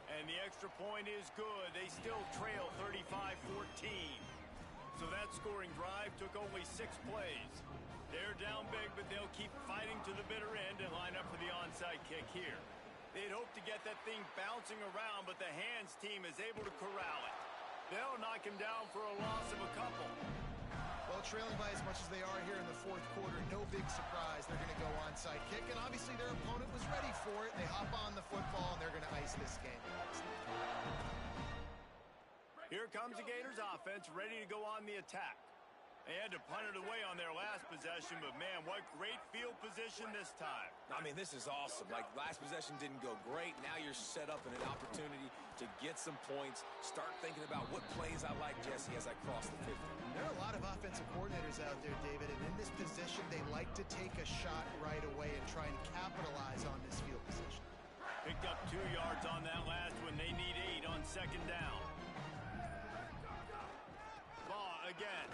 And the extra point is good. They still trail 35-14. So that scoring drive took only 6 plays. They're down big, but they'll keep fighting to the bitter end and line up for the onside kick here. They'd hoped to get that thing bouncing around, but the hands team is able to corral it. They'll knock him down for a loss of a couple. Well, trailing by as much as they are here in the 4th quarter, no big surprise. They're going to go onside kick, and obviously their opponent was ready for it. They hop on the football, and they're going to ice this game. Here comes the Gators offense, ready to go on the attack. They had to punt it away on their last possession, but man, what great field position this time. I mean, this is awesome. Like, last possession didn't go great. Now you're set up in an opportunity to get some points. Start thinking about what plays I like, Jesse, as I cross the 50. There are a lot of offensive coordinators out there, David, and in this position, they like to take a shot right away and try and capitalize on this field position. Picked up 2 yards on that last one. They need 8 on second down. Ball again.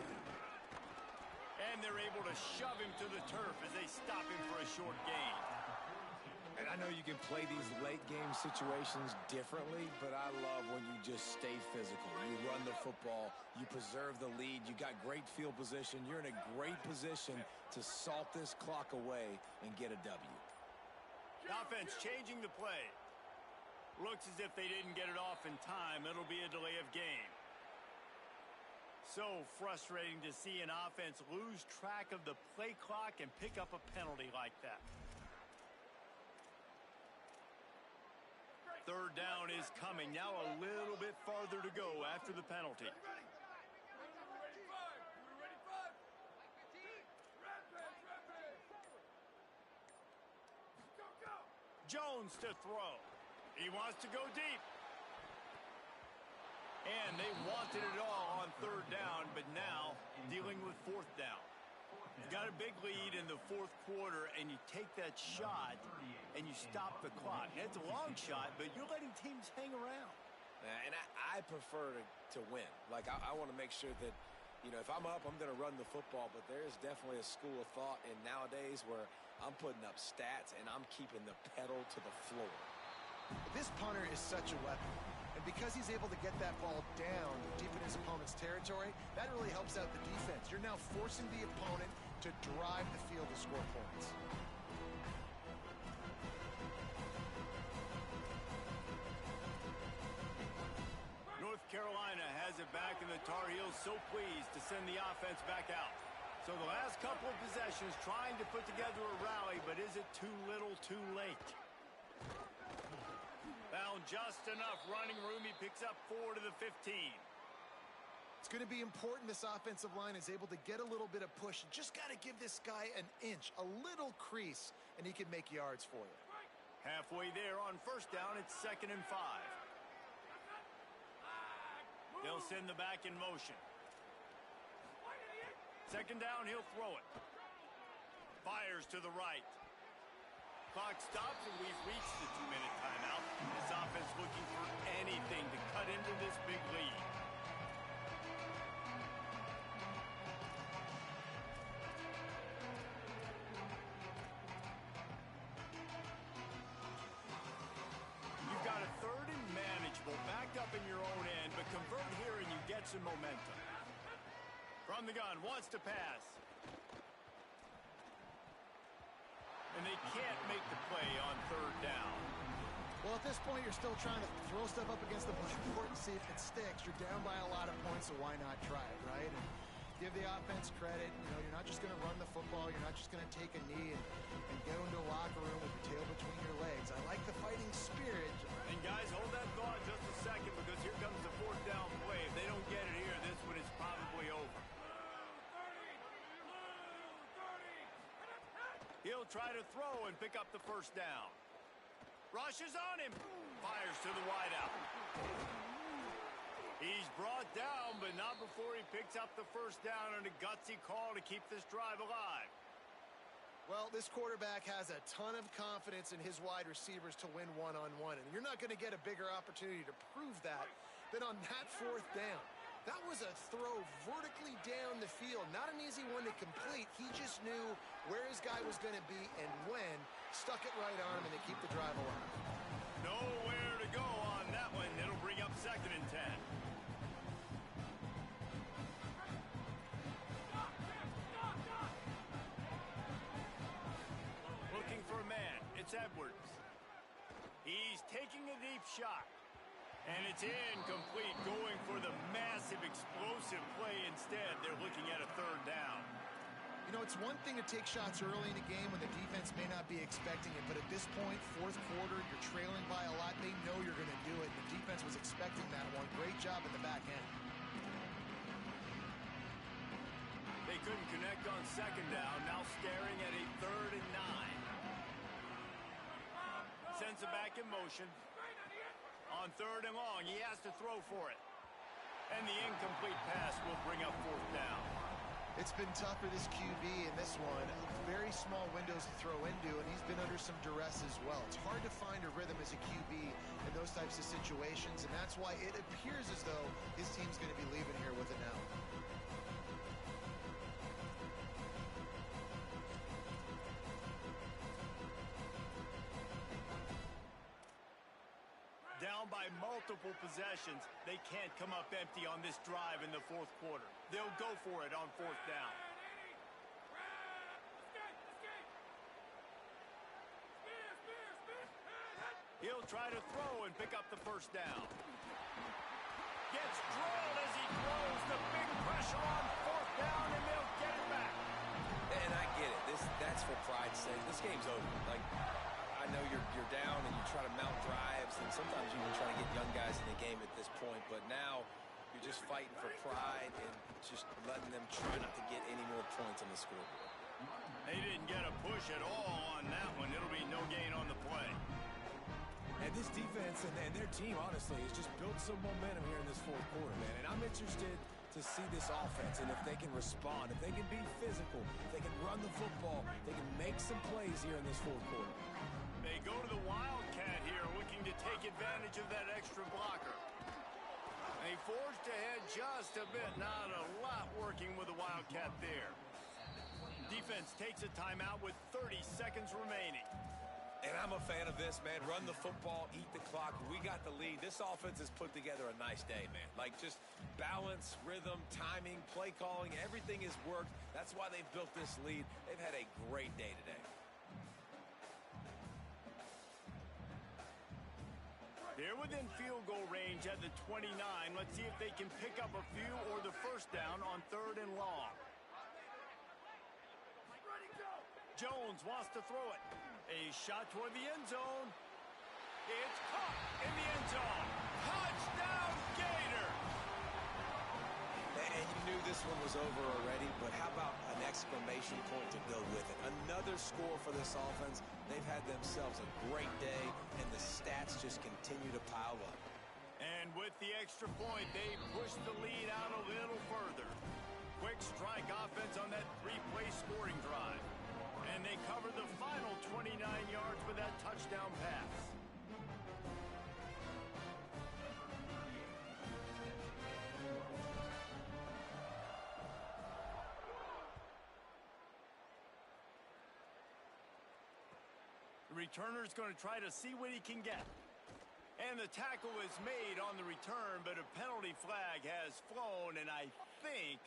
And they're able to shove him to the turf as they stop him for a short gain. And I know you can play these late game situations differently, but I love when you just stay physical. You run the football, you preserve the lead, you got great field position, you're in a great position to salt this clock away and get a W. The offense changing the play. Looks as if they didn't get it off in time. It'll be a delay of game. So frustrating to see an offense lose track of the play clock and pick up a penalty like that. Third down is coming. Now a little bit farther to go after the penalty. Jones to throw. He wants to go deep. And they wanted it all on third down, but now dealing with fourth down. You got a big lead in the fourth quarter, and you take that shot, and you stop the clock. And it's a long shot, but you're letting teams hang around. And I prefer to win. Like, I want to make sure that, you know, if I'm up, I'm going to run the football, but there is definitely a school of thought in nowadays where I'm putting up stats and I'm keeping the pedal to the floor. This punter is such a weapon, and because he's able to get that ball down deep in his opponent's territory, that really helps out the defense. You're now forcing the opponent to drive the field to score points. North Carolina has it back, and the Tar Heels so pleased to send the offense back out. So the last couple of possessions trying to put together a rally, but is it too little too late? Found just enough running room. He picks up 4 to the 15. It's going to be important this offensive line is able to get a little bit of push. You just got to give this guy an inch, a little crease, and he can make yards for you. Halfway there on first down, it's 2nd and 5. They'll send the back in motion. Second down, he'll throw it. Fires to the right. Clock stops, and we've reached the 2-minute timeout. This offense looking for anything to cut into this big lead. You've got a 3rd and manageable, backed up in your own end, but convert here and you get some momentum. From the gun, wants to pass. And they can't make the play on 3rd down. Well, at this point, you're still trying to throw stuff up against the blackboard and see if it sticks. You're down by a lot of points, so why not try it, right? And give the offense credit. You know, you're not just going to run the football. You're not just going to take a knee and go into a locker room with your tail between your legs. I like the fighting spirit. And guys, hold that thought just a second, because here comes the 4th down play. If they don't get it here, this one is probably over. He'll try to throw and pick up the 1st down. Rushes on him. Fires to the wideout. He's brought down, but not before he picks up the 1st down and a gutsy call to keep this drive alive. Well, this quarterback has a ton of confidence in his wide receivers to win one-on-one, and you're not going to get a bigger opportunity to prove that than on that 4th down. That was a throw vertically down the field. Not an easy one to complete. He just knew where his guy was going to be and when. Stuck it right on him, and they keep the drive alive. Nowhere to go on that one. It'll bring up 2nd and 10. Looking for a man. It's Edwards. He's taking a deep shot. And it's incomplete, going for the massive explosive play instead. They're looking at a 3rd down. You know, it's one thing to take shots early in a game when the defense may not be expecting it, but at this point, 4th quarter, you're trailing by a lot. They know you're going to do it. The defense was expecting that one. Great job at the back end. They couldn't connect on second down. Now staring at a 3rd and 9. Sends it back in motion. On 3rd and long, he has to throw for it. And the incomplete pass will bring up 4th down. It's been tough for this QB in this one. Very small windows to throw into, and he's been under some duress as well. It's hard to find a rhythm as a QB in those types of situations, and that's why it appears as though his team's going to be leaving here with it now. Down by multiple possessions, they can't come up empty on this drive in the 4th quarter. They'll go for it on 4th down. He'll try to throw and pick up the 1st down. Gets drilled as he throws. The big pressure on 4th down, and they'll get it back. And I get it. That's for pride's sake. This game's over. I know you're down and you try to mount drives, and sometimes you even try to get young guys in the game at this point, but now you're just fighting for pride and just letting them try not to get any more points on the scoreboard. They didn't get a push at all on that one. It'll be no gain on the play. And this defense and their team, honestly, has just built some momentum here in this 4th quarter, man. And I'm interested to see this offense and if they can respond, if they can be physical, if they can run the football, they can make some plays here in this 4th quarter. They go to the Wildcat here, looking to take advantage of that extra blocker. They forged ahead just a bit. Not a lot working with the Wildcat there. Defense takes a timeout with 30 seconds remaining. And I'm a fan of this, man. Run the football, eat the clock. We got the lead. This offense has put together a nice day, man. Just balance, rhythm, timing, play calling, everything has worked. That's why they've built this lead. They've had a great day today. They're within field goal range at the 29. Let's see if they can pick up a few or the 1st down on 3rd and long. Jones wants to throw it. A shot toward the end zone. It's caught in the end zone. Touchdown, Gator! And you knew this one was over already, but how about an exclamation point to go with it? Another score for this offense. They've had themselves a great day, and the stats just continue to pile up. And with the extra point, they push the lead out a little further. Quick strike offense on that 3-play scoring drive. And they cover the final 29 yards with that touchdown pass. The returner's going to try to see what he can get. And the tackle is made on the return, but a penalty flag has flown, and I think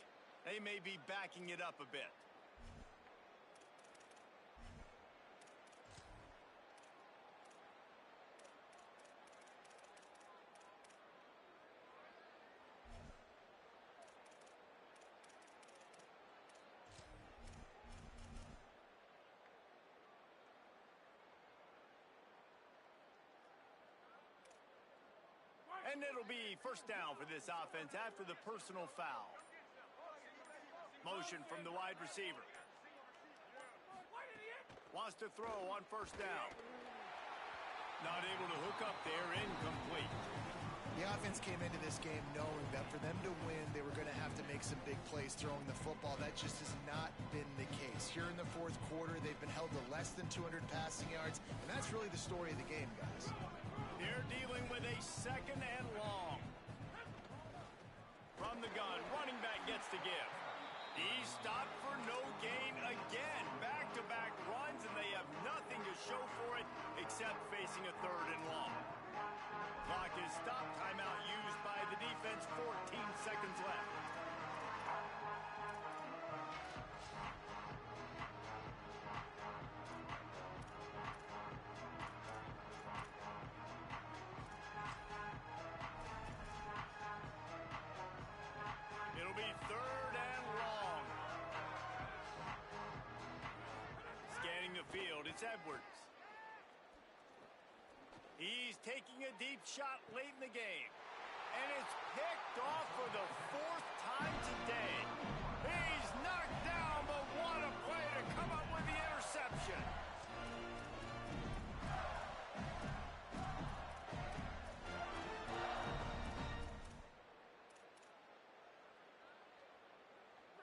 they may be backing it up a bit. And it'll be 1st down for this offense after the personal foul. Motion from the wide receiver. Wants to throw on 1st down. Not able to hook up there, incomplete. The offense came into this game knowing that for them to win, they were going to have to make some big plays throwing the football. That just has not been the case. Here in the 4th quarter, they've been held to less than 200 passing yards, and that's really the story of the game, guys. They're dealing with a 2nd and long. From the gun, running back gets to give. He's stopped for no gain again. Back-to-back runs, and they have nothing to show for it except facing a 3rd and long. Clock is stopped. Timeout used by the defense. 14 seconds left. It'll be 3rd and long. Scanning the field, it's Edwards. He's taking a deep shot late in the game. And it's picked off for the 4th time today. He's knocked down, but what a play to come up with the interception.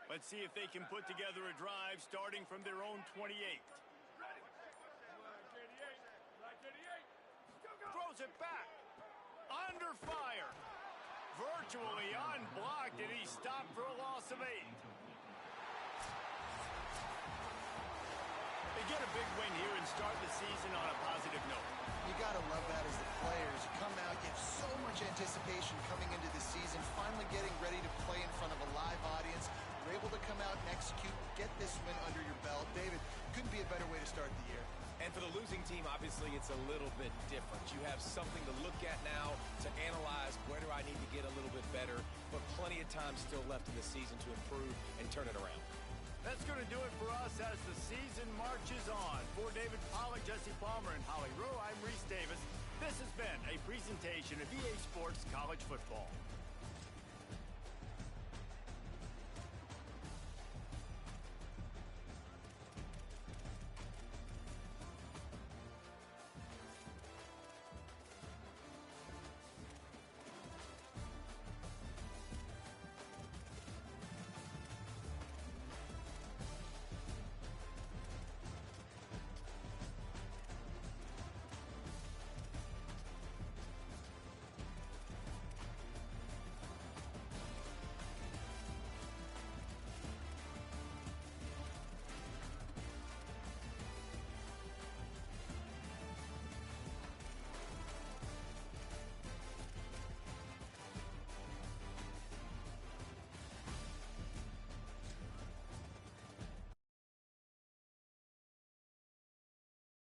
Let's see if they can put together a drive starting from their own 28. Throws it back. Under fire. Virtually unblocked, and he's stopped for a loss of 8. They get a big win here and start the season on a positive note. You got to love that as the players. You come out, you have so much anticipation coming into the season, finally getting ready to play in front of a live audience. You're able to come out and execute, get this win under your belt. David, couldn't be a better way to start the year. And for the losing team, obviously, it's a little bit different. You have something to look at now to analyze where do I need to get a little bit better, but plenty of time still left in the season to improve and turn it around. That's going to do it for us as the season marches on. For David Pollack, Jesse Palmer, and Holly Rowe, I'm Reese Davis. This has been a presentation of EA Sports College Football.